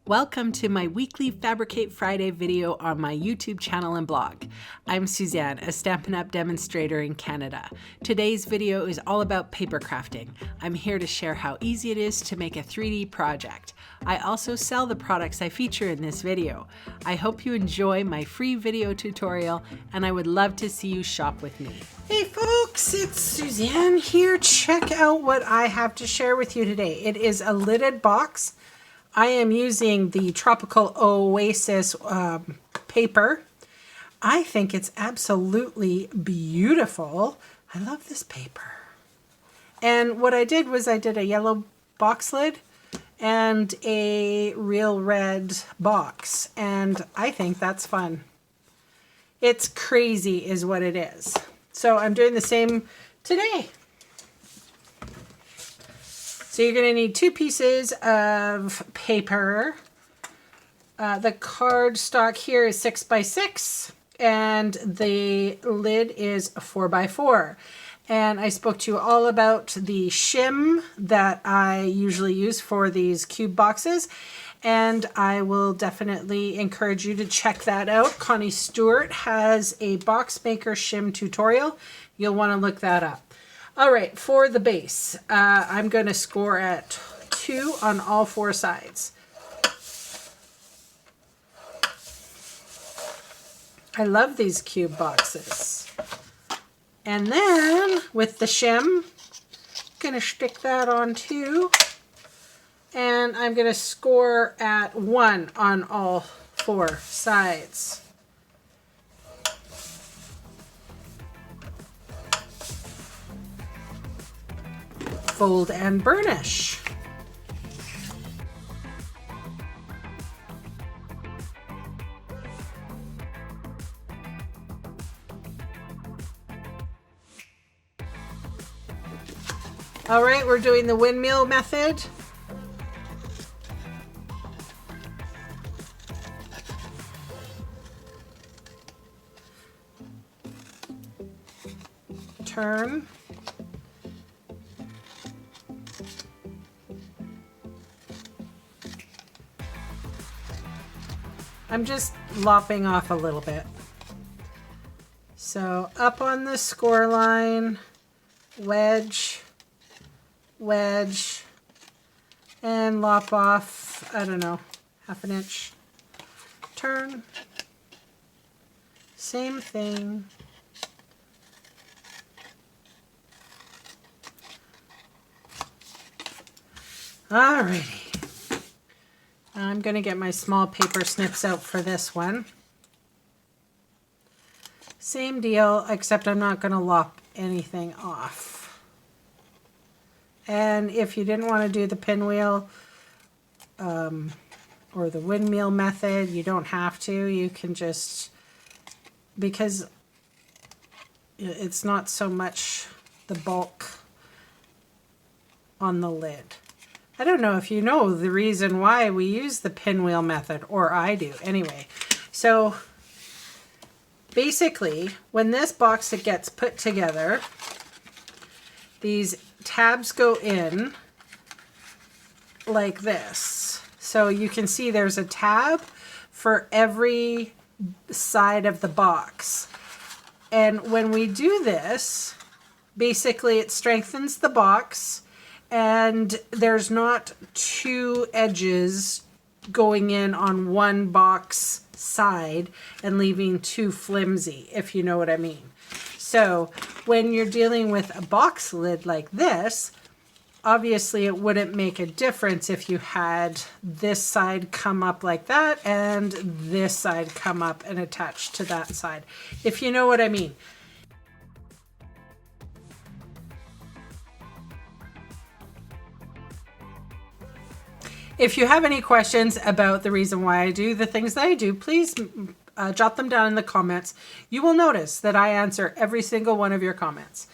Welcome to my weekly Fabricate Friday video on my YouTube channel and blog. I'm Suzanne, a Stampin' Up! Demonstrator in Canada. Today's video is all about paper crafting. I'm here to share how easy it is to make a 3D project. I also sell the products I feature in this video. I hope you enjoy my free video tutorial, and I would love to see you shop with me. Hey folks, it's Suzanne here. Check out what I have to share with you today. It is a lidded box. I am using the Tropical Oasis paper. I think it's absolutely beautiful. I love this paper. And what I did was I did a yellow box lid and a real red box. And I think that's fun. It's crazy is what it is. So I'm doing the same today. So you're going to need 2 pieces of paper. The card stock here is 6 by 6 and the lid is 4 by 4. And I spoke to you all about the shim that I usually use for these cube boxes. And I will definitely encourage you to check that out. Connie Stewart has a box maker shim tutorial. You'll want to look that up. All right, for the base, I'm going to score at 2 on all 4 sides. I love these cube boxes. And then with the shim, I'm going to stick that on 2. And I'm going to score at 1 on all 4 sides. Fold and burnish. All right, we're doing the windmill method. Turn. I'm just lopping off a little bit. So up on the score line, wedge, wedge, and lop off, I don't know, ½ inch. Turn. Same thing. Alrighty. I'm going to get my small paper snips out for this one. Same deal, except I'm not going to lop anything off. And if you didn't want to do the pinwheel or the windmill method, you don't have to. You can just, because it's not so much the bulk on the lid. I don't know if you know the reason why we use the pinwheel method, or I do. Anyway, so basically, when this box gets put together, these tabs go in like this. So you can see there's a tab for every side of the box. And when we do this, basically it strengthens the box. And there's not 2 edges going in on one box side and leaving 2 flimsy, if you know what I mean. So when you're dealing with a box lid like this, obviously it wouldn't make a difference if you had this side come up like that and this side come up and attach to that side, if you know what I mean. If you have any questions about the reason why I do the things that I do, please jot them down in the comments. You will notice that I answer every single one of your comments.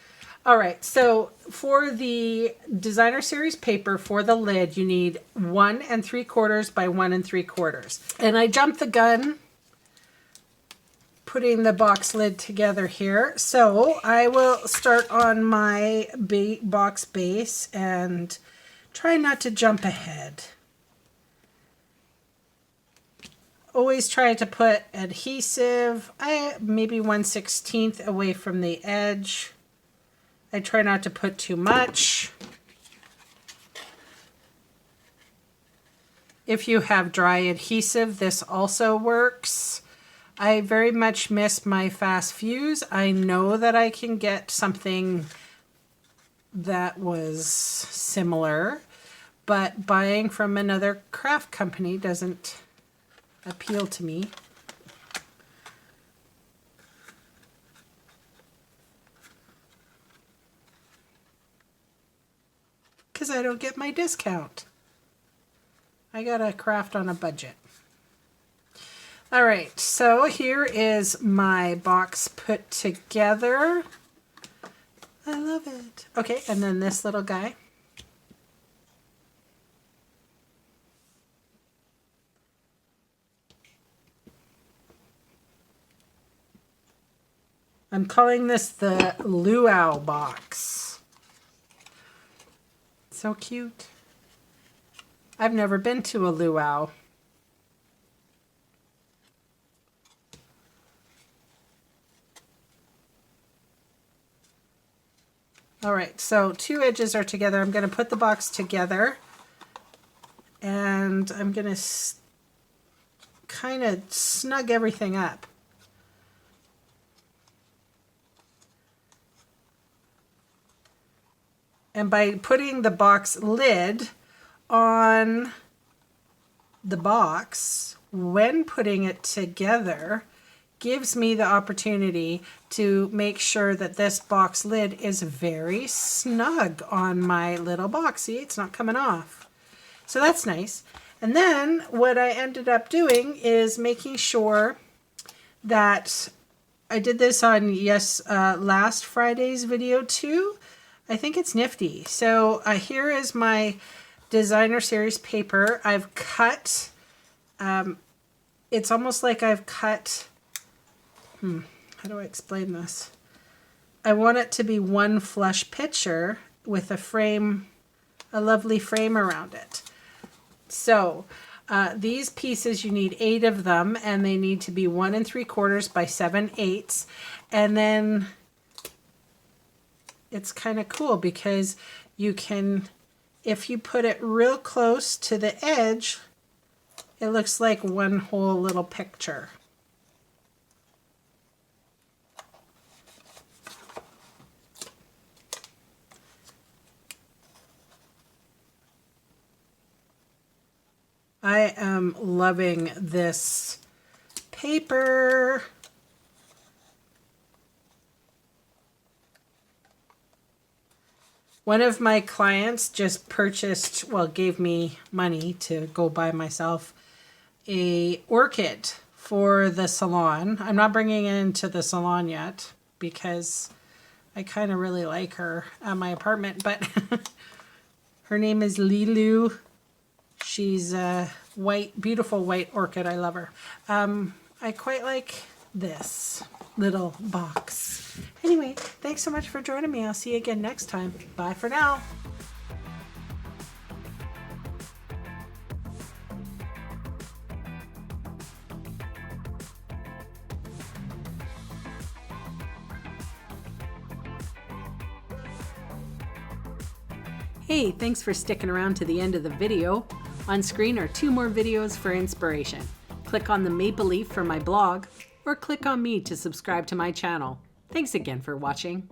All right, so for the designer series paper for the lid, you need 1 3/4 by 1 3/4. And I jumped the gun putting the box lid together here. So I will start on my box base and try not to jump ahead. always try to put adhesive, maybe 1/16 away from the edge. I try not to put too much. If you have dry adhesive, this also works. I very much miss my fast fuse. I know that I can get something that was similar, but buying from another craft company doesn't appeal to me. Because I don't get my discount. I gotta craft on a budget. All right, so here is my box put together. I love it. Okay, and then this little guy. I'm calling this the Luau box. So cute. I've never been to a luau. All right, so two edges are together. I'm going to put the box together, and I'm going to kind of snug everything up. And by putting the box lid on the box, when putting it together, gives me the opportunity to make sure that this box lid is very snug on my little box. See, it's not coming off. So that's nice. And then what I ended up doing is making sure that I did this on last Friday's video too. I think it's nifty. So here is my designer series paper. I've cut, it's almost like I've cut, how do I explain this? I want it to be one flush picture with a frame, a lovely frame around it. So these pieces, you need 8 of them, and they need to be 1 3/4 by 7/8. And then it's kind of cool because you can, if you put it real close to the edge, it looks like one whole little picture. I am loving this paper. One of my clients just purchased, well, gave me money to go buy myself a orchid for the salon. I'm not bringing it into the salon yet because I kind of really like her at my apartment, but her name is Lilu. She's a white, beautiful white orchid. I love her. I quite like this little box. Anyway, thanks so much for joining me. I'll see you again next time. Bye for now. Hey, thanks for sticking around to the end of the video. On screen are 2 more videos for inspiration. Click on the maple leaf for my blog, or click on me to subscribe to my channel. Thanks again for watching.